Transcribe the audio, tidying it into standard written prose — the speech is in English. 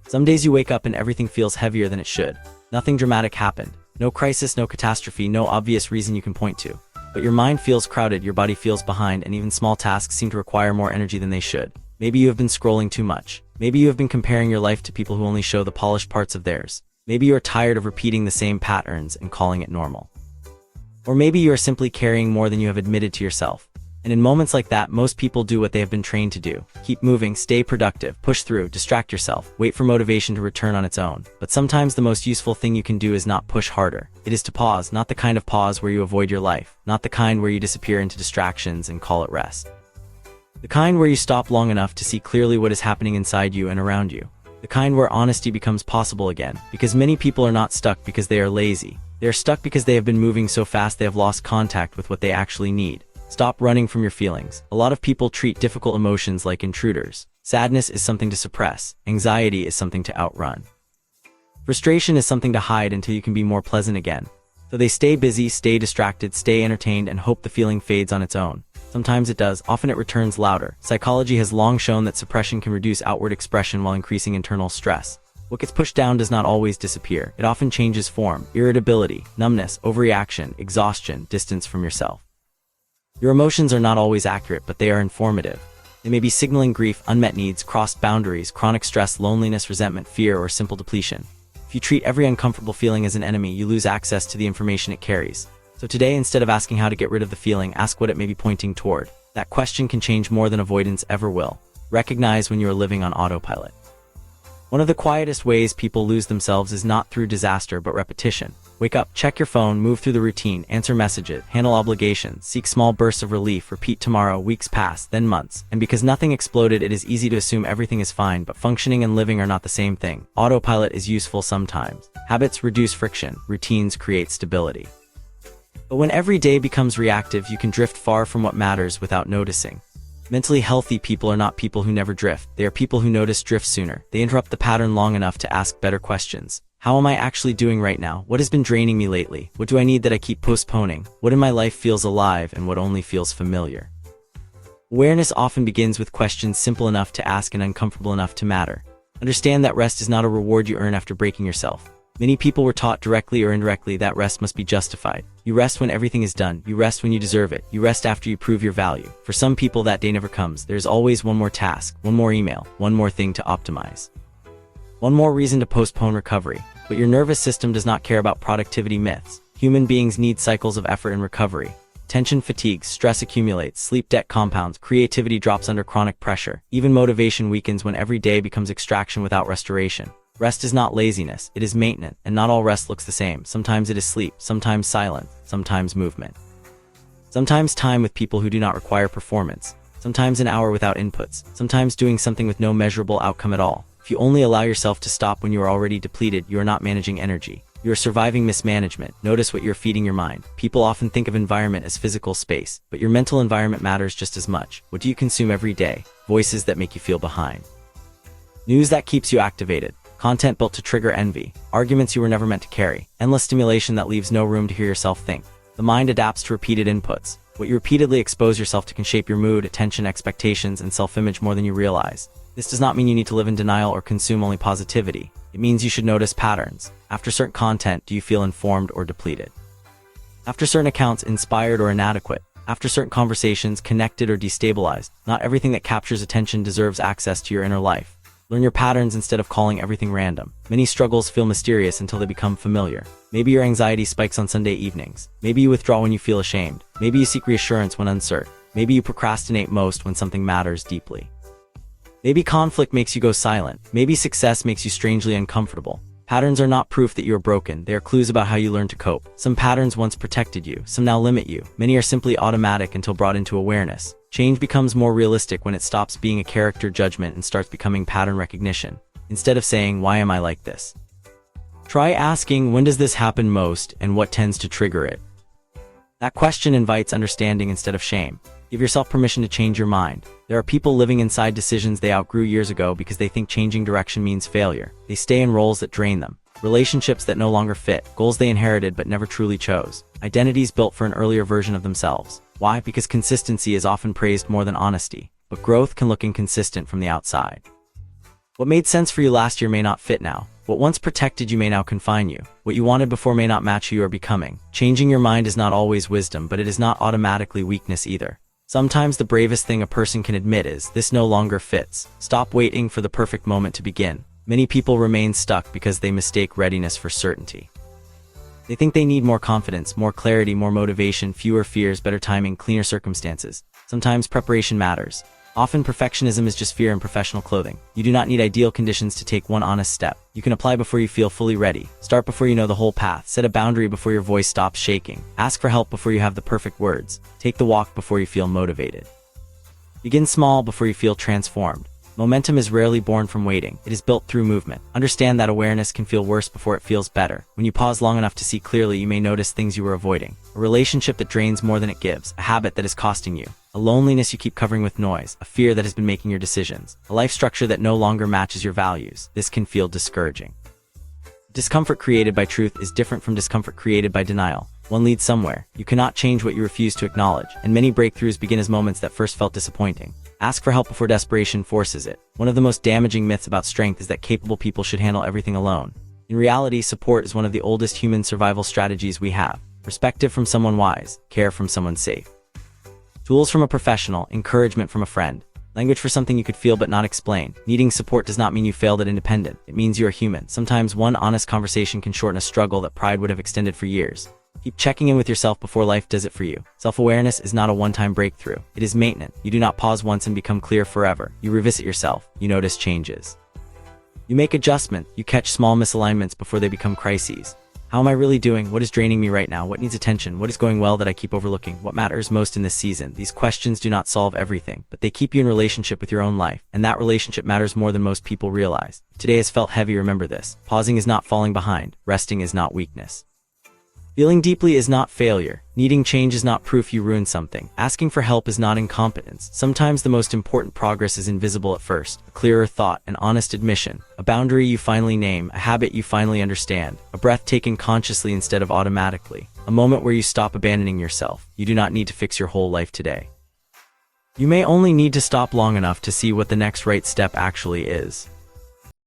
Some days you wake up and everything feels heavier than it should. Nothing dramatic happened. No crisis, no catastrophe, no obvious reason you can point to. But your mind feels crowded, your body feels behind, and even small tasks seem to require more energy than they should. Maybe you have been scrolling too much. Maybe you have been comparing your life to people who only show the polished parts of theirs. Maybe you are tired of repeating the same patterns and calling it normal. Or maybe you are simply carrying more than you have admitted to yourself. And in moments like that, most people do what they have been trained to do. Keep moving, stay productive, push through, distract yourself, wait for motivation to return on its own. But sometimes the most useful thing you can do is not push harder. It is to pause, not the kind of pause where you avoid your life, not the kind where you disappear into distractions and call it rest. The kind where you stop long enough to see clearly what is happening inside you and around you. The kind where honesty becomes possible again. Because many people are not stuck because they are lazy. They are stuck because they have been moving so fast they have lost contact with what they actually need. Stop running from your feelings. A lot of people treat difficult emotions like intruders. Sadness is something to suppress. Anxiety is something to outrun. Frustration is something to hide until you can be more pleasant again. So they stay busy, stay distracted, stay entertained, and hope the feeling fades on its own. Sometimes it does, often it returns louder. Psychology has long shown that suppression can reduce outward expression while increasing internal stress. What gets pushed down does not always disappear. It often changes form. Irritability, numbness, overreaction, exhaustion, distance from yourself. Your emotions are not always accurate, but they are informative. They may be signaling grief, unmet needs, crossed boundaries, chronic stress, loneliness, resentment, fear, or simple depletion. If you treat every uncomfortable feeling as an enemy, you lose access to the information it carries. So today, instead of asking how to get rid of the feeling, ask what it may be pointing toward. That question can change more than avoidance ever will. Recognize when you are living on autopilot. One of the quietest ways people lose themselves is not through disaster but repetition. Wake up, check your phone, move through the routine, answer messages, handle obligations, seek small bursts of relief, repeat tomorrow, weeks pass, then months. And because nothing exploded, it is easy to assume everything is fine, but functioning and living are not the same thing. Autopilot is useful sometimes. Habits reduce friction, routines create stability. But when every day becomes reactive, you can drift far from what matters without noticing. Mentally healthy people are not people who never drift. They are people who notice drift sooner. They interrupt the pattern long enough to ask better questions. How am I actually doing right now? What has been draining me lately? What do I need that I keep postponing? What in my life feels alive and what only feels familiar? Awareness often begins with questions simple enough to ask and uncomfortable enough to matter. Understand that rest is not a reward you earn after breaking yourself. Many people were taught directly or indirectly that rest must be justified. You rest when everything is done. You rest when you deserve it. You rest after you prove your value. For some people, that day never comes. There's always one more task, one more email, one more thing to optimize. One more reason to postpone recovery. But your nervous system does not care about productivity myths. Human beings need cycles of effort and recovery. Tension fatigues, stress accumulates, sleep debt compounds, creativity drops under chronic pressure. Even motivation weakens when every day becomes extraction without restoration. Rest is not laziness, it is maintenance, and not all rest looks the same. Sometimes it is sleep, sometimes silence, sometimes movement. Sometimes time with people who do not require performance. Sometimes an hour without inputs. Sometimes doing something with no measurable outcome at all. If you only allow yourself to stop when you are already depleted, you are not managing energy. You are surviving mismanagement. Notice what you're feeding your mind. People often think of environment as physical space, but your mental environment matters just as much. What do you consume every day? Voices that make you feel behind. News that keeps you activated. Content built to trigger envy. Arguments you were never meant to carry. Endless stimulation that leaves no room to hear yourself think. The mind adapts to repeated inputs. What you repeatedly expose yourself to can shape your mood, attention, expectations, and self-image more than you realize. This does not mean you need to live in denial or consume only positivity. It means you should notice patterns. After certain content, do you feel informed or depleted? After certain accounts, inspired or inadequate? After certain conversations, connected or destabilized? Not everything that captures attention deserves access to your inner life. Learn your patterns instead of calling everything random. Many struggles feel mysterious until they become familiar. Maybe your anxiety spikes on Sunday evenings. Maybe you withdraw when you feel ashamed. Maybe you seek reassurance when uncertain. Maybe you procrastinate most when something matters deeply. Maybe conflict makes you go silent. Maybe success makes you strangely uncomfortable. Patterns are not proof that you are broken. They are clues about how you learn to cope. Some patterns once protected you. Some now limit you. Many are simply automatic until brought into awareness. Change becomes more realistic when it stops being a character judgment and starts becoming pattern recognition. Instead of saying, "Why am I like this?" try asking, "When does this happen most and what tends to trigger it?" That question invites understanding instead of shame. Give yourself permission to change your mind. There are people living inside decisions they outgrew years ago because they think changing direction means failure. They stay in roles that drain them. Relationships that no longer fit. Goals they inherited but never truly chose. Identities built for an earlier version of themselves. Why? Because consistency is often praised more than honesty. But growth can look inconsistent from the outside. What made sense for you last year may not fit now. What once protected you may now confine you. What you wanted before may not match who you are becoming. Changing your mind is not always wisdom, but it is not automatically weakness either. Sometimes the bravest thing a person can admit is, this no longer fits. Stop waiting for the perfect moment to begin. Many people remain stuck because they mistake readiness for certainty. They think they need more confidence, more clarity, more motivation, fewer fears, better timing, cleaner circumstances. Sometimes preparation matters. Often perfectionism is just fear in professional clothing. You do not need ideal conditions to take one honest step. You can apply before you feel fully ready. Start before you know the whole path. Set a boundary before your voice stops shaking. Ask for help before you have the perfect words. Take the walk before you feel motivated. Begin small before you feel transformed. Momentum is rarely born from waiting. It is built through movement. Understand that awareness can feel worse before it feels better. When you pause long enough to see clearly, you may notice things you were avoiding. A relationship that drains more than it gives. A habit that is costing you. A loneliness you keep covering with noise. A fear that has been making your decisions. A life structure that no longer matches your values. This can feel discouraging. Discomfort created by truth is different from discomfort created by denial. One leads somewhere. You cannot change what you refuse to acknowledge, and many breakthroughs begin as moments that first felt disappointing. Ask for help before desperation forces it. One of the most damaging myths about strength is that capable people should handle everything alone. In reality, support is one of the oldest human survival strategies we have. Perspective from someone wise, care from someone safe. Tools from a professional, encouragement from a friend. Language for something you could feel but not explain. Needing support does not mean you failed at independent. It means you are human. Sometimes one honest conversation can shorten a struggle that pride would have extended for years. Keep checking in with yourself before life does it for you. Self-awareness is not a one-time breakthrough. It is maintenance. You do not pause once and become clear forever. You revisit yourself. You notice changes. You make adjustments. You catch small misalignments before they become crises. How am I really doing? What is draining me right now? What needs attention? What is going well that I keep overlooking? What matters most in this season? These questions do not solve everything, but they keep you in relationship with your own life, and that relationship matters more than most people realize. If today has felt heavy, remember this. Pausing is not falling behind. Resting is not weakness. Feeling deeply is not failure. Needing change is not proof you ruined something. Asking for help is not incompetence. Sometimes the most important progress is invisible at first. A clearer thought, an honest admission, a boundary you finally name, a habit you finally understand, a breath taken consciously instead of automatically, a moment where you stop abandoning yourself. You do not need to fix your whole life today. You may only need to stop long enough to see what the next right step actually is.